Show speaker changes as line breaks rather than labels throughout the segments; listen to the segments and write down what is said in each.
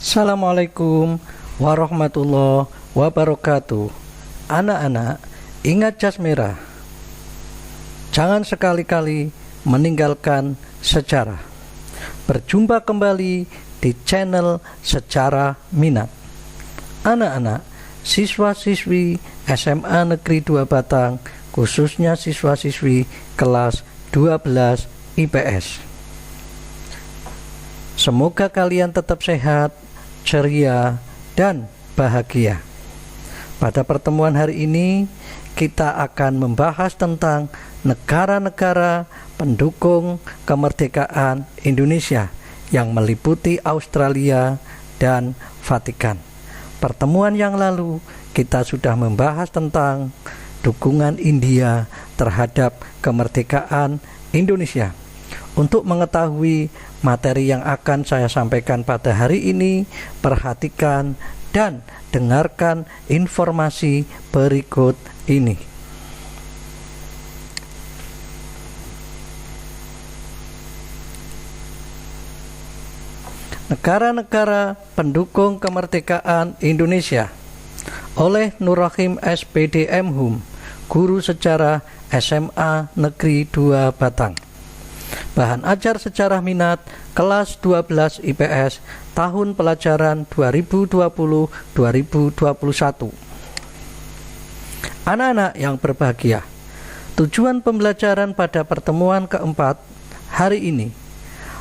Assalamualaikum warahmatullahi wabarakatuh. Anak-anak, ingat jas merah. Jangan sekali-kali meninggalkan sejarah. Berjumpa kembali di channel Sejarah Minat. Anak-anak, siswa-siswi SMA Negeri 2 Batang, khususnya siswa-siswi kelas 12 IPS. Semoga kalian tetap sehat, ceria, dan bahagia. Pada pertemuan hari ini, kita akan membahas tentang negara-negara pendukung kemerdekaan Indonesia yang meliputi Australia dan Vatikan. Pertemuan yang lalu, kita sudah membahas tentang dukungan India terhadap kemerdekaan Indonesia. Untuk mengetahui materi yang akan saya sampaikan pada hari ini, perhatikan dan dengarkan informasi berikut ini. Negara-negara pendukung kemerdekaan Indonesia oleh Nur Rahim SPD MHum, Guru Sejarah SMA Negeri 2 Batang. Bahan ajar sejarah minat kelas 12 IPS tahun pelajaran 2020-2021. Anak-anak yang berbahagia, tujuan pembelajaran pada pertemuan keempat hari ini,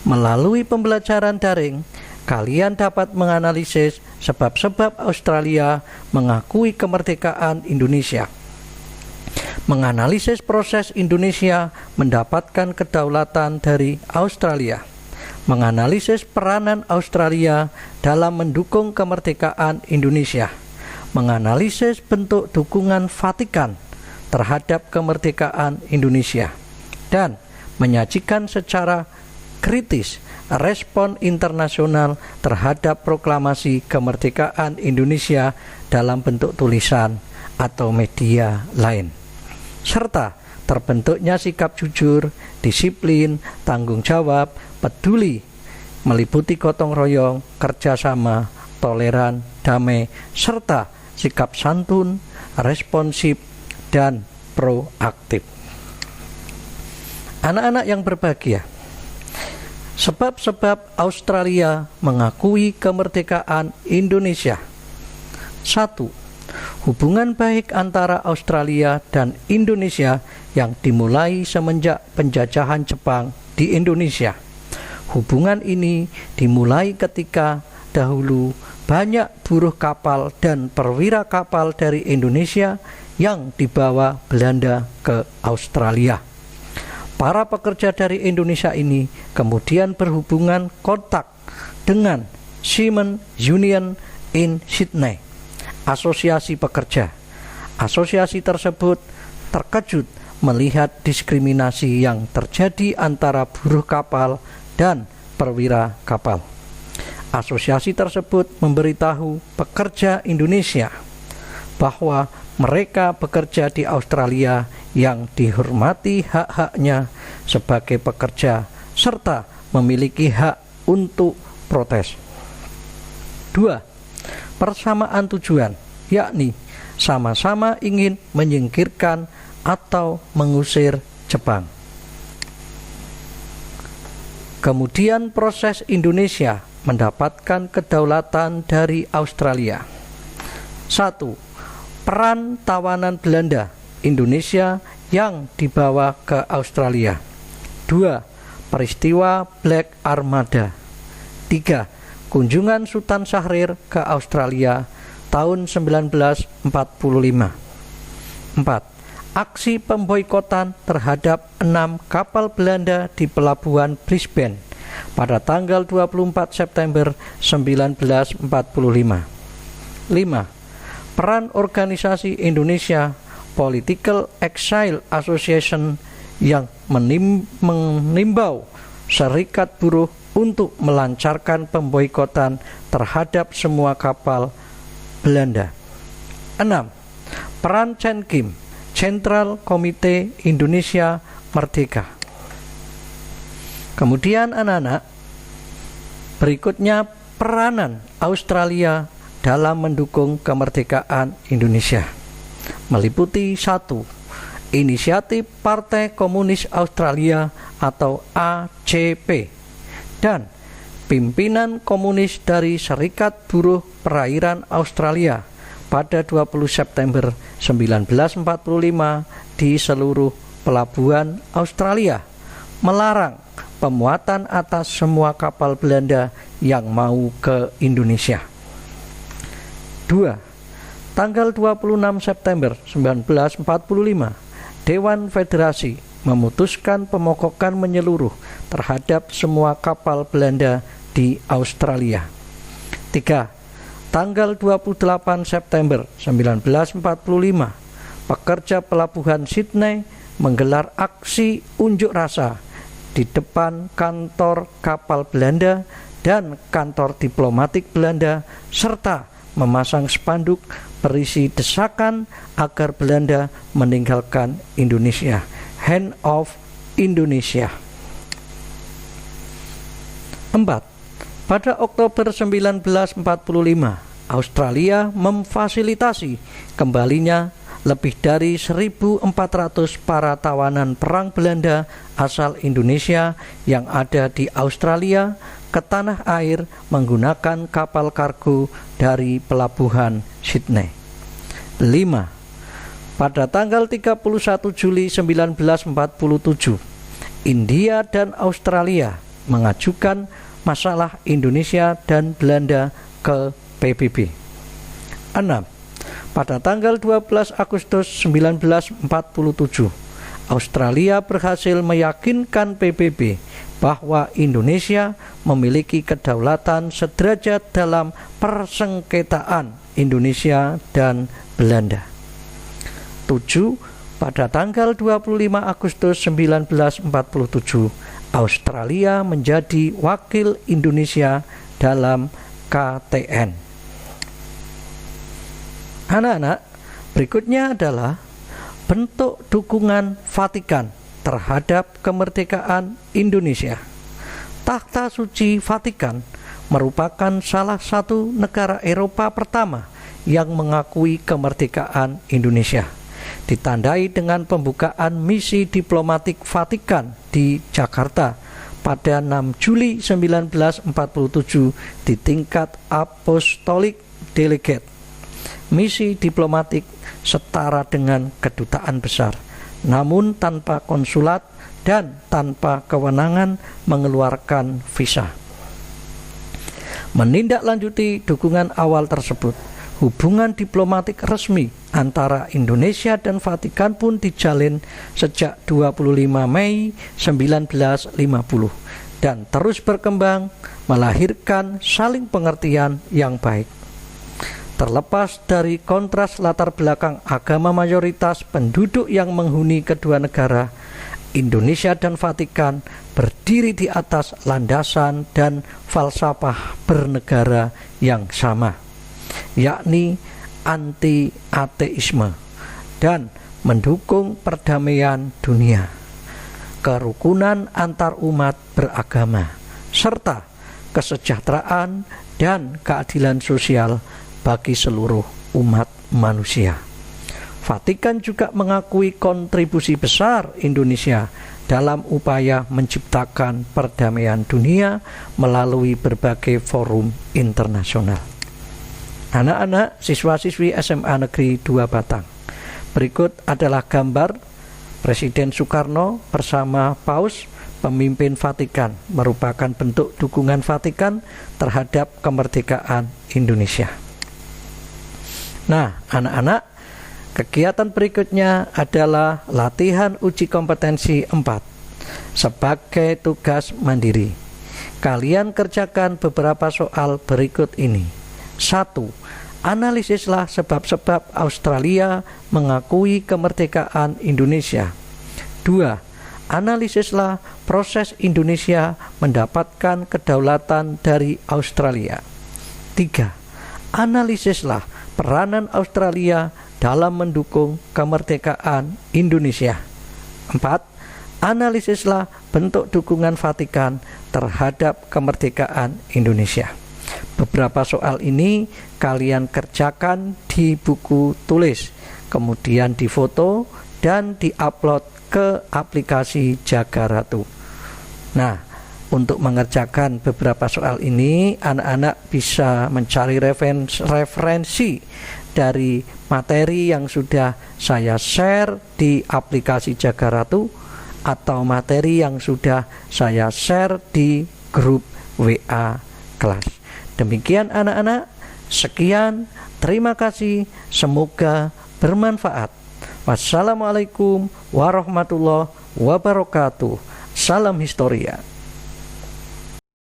melalui pembelajaran daring, kalian dapat menganalisis sebab-sebab Australia mengakui kemerdekaan Indonesia, menganalisis proses Indonesia mendapatkan kedaulatan dari Australia, menganalisis peranan Australia dalam mendukung kemerdekaan Indonesia, menganalisis bentuk dukungan Vatikan terhadap kemerdekaan Indonesia, dan menyajikan secara kritis respon internasional terhadap proklamasi kemerdekaan Indonesia dalam bentuk tulisan atau media lain, serta terbentuknya sikap jujur, disiplin, tanggung jawab, peduli, meliputi gotong royong, kerjasama, toleran, damai, serta sikap santun, responsif, dan proaktif. Anak-anak yang berbahagia, sebab-sebab Australia mengakui kemerdekaan Indonesia. 1. Hubungan baik antara Australia dan Indonesia yang dimulai semenjak penjajahan Jepang di Indonesia. Hubungan ini dimulai ketika dahulu banyak buruh kapal dan perwira kapal dari Indonesia yang dibawa Belanda ke Australia. Para pekerja dari Indonesia ini kemudian berhubungan kontak dengan Seamen Union in Sydney, asosiasi pekerja. Asosiasi tersebut terkejut melihat diskriminasi yang terjadi antara buruh kapal dan perwira kapal. Asosiasi tersebut memberitahu pekerja Indonesia bahwa mereka bekerja di Australia yang dihormati hak-haknya sebagai pekerja serta memiliki hak untuk protes. 2. Persamaan tujuan, yakni sama-sama ingin menyingkirkan atau mengusir Jepang. Kemudian proses Indonesia mendapatkan kedaulatan dari Australia. 1. Peran tawanan Belanda Indonesia yang dibawa ke Australia. 2. Peristiwa Black Armada. 3. Kunjungan Sultan Syahrir ke Australia tahun 1945. 4. Aksi pemboikotan terhadap 6 kapal Belanda di pelabuhan Brisbane pada tanggal 24 September 1945. 5. Peran organisasi Indonesia Political Exile Association yang menimbau serikat buruh untuk melancarkan pemboikotan terhadap semua kapal Belanda. 6. Peran CENKIM, Central Komite Indonesia Merdeka. Kemudian anak-anak, berikutnya peranan Australia dalam mendukung kemerdekaan Indonesia meliputi 1. Inisiatif Partai Komunis Australia atau ACP dan pimpinan komunis dari Serikat Buruh Perairan Australia pada 20 September 1945 di seluruh pelabuhan Australia melarang pemuatan atas semua kapal Belanda yang mau ke Indonesia. 2. Tanggal 26 September 1945, Dewan Federasi memutuskan pemogokan menyeluruh terhadap semua kapal Belanda di Australia. 3. Tanggal 28 September 1945, pekerja pelabuhan Sydney menggelar aksi unjuk rasa di depan kantor kapal Belanda dan kantor diplomatik Belanda serta memasang spanduk berisi desakan agar Belanda meninggalkan Indonesia. Hand of Indonesia. 4. Pada Oktober 1945, Australia memfasilitasi kembalinya lebih dari 1.400 para tawanan perang Belanda asal Indonesia yang ada di Australia ke tanah air menggunakan kapal kargo dari pelabuhan Sydney. 5. Pada tanggal 31 Juli 1947, India dan Australia mengajukan masalah Indonesia dan Belanda ke PBB. 6. Pada tanggal 12 Agustus 1947, Australia berhasil meyakinkan PBB bahwa Indonesia memiliki kedaulatan sederajat dalam persengketaan Indonesia dan Belanda. 7. Pada tanggal 25 Agustus 1947, Australia menjadi wakil Indonesia dalam KTN. Anak-anak, berikutnya adalah bentuk dukungan Vatikan terhadap kemerdekaan Indonesia. Takhta Suci Vatikan merupakan salah satu negara Eropa pertama yang mengakui kemerdekaan Indonesia. Ditandai dengan pembukaan misi diplomatik Vatikan di Jakarta pada 6 Juli 1947 di tingkat Apostolic Delegate. Misi diplomatik setara dengan kedutaan besar, namun tanpa konsulat dan tanpa kewenangan mengeluarkan visa. Menindaklanjuti dukungan awal tersebut, hubungan diplomatik resmi antara Indonesia dan Vatikan pun dijalin sejak 25 Mei 1950 dan terus berkembang melahirkan saling pengertian yang baik. Terlepas dari kontras latar belakang agama mayoritas penduduk yang menghuni kedua negara, Indonesia dan Vatikan berdiri di atas landasan dan falsafah bernegara yang sama, yakni anti-ateisme dan mendukung perdamaian dunia, kerukunan antar umat beragama, serta kesejahteraan dan keadilan sosial bagi seluruh umat manusia. Vatikan juga mengakui kontribusi besar Indonesia dalam upaya menciptakan perdamaian dunia melalui berbagai forum internasional. Anak-anak siswa-siswi SMA Negeri 2 Batang, berikut adalah gambar Presiden Soekarno bersama Paus, pemimpin Vatikan, merupakan bentuk dukungan Vatikan terhadap kemerdekaan Indonesia. Nah, anak-anak, kegiatan berikutnya adalah latihan uji kompetensi 4 sebagai tugas mandiri. Kalian kerjakan beberapa soal berikut ini. 1. Analisislah sebab-sebab Australia mengakui kemerdekaan Indonesia. 2. Analisislah proses Indonesia mendapatkan kedaulatan dari Australia. 3. Analisislah peranan Australia dalam mendukung kemerdekaan Indonesia. 4. Analisislah bentuk dukungan Vatikan terhadap kemerdekaan Indonesia. Beberapa soal ini kalian kerjakan di buku tulis, kemudian difoto dan diupload ke aplikasi Jaga Ratu. Nah, untuk mengerjakan beberapa soal ini, anak-anak bisa mencari referensi dari materi yang sudah saya share di aplikasi Jaga Ratu atau materi yang sudah saya share di grup WA kelas. Demikian anak-anak, sekian, terima kasih, semoga bermanfaat. Wassalamualaikum warahmatullahi wabarakatuh. Salam Historia.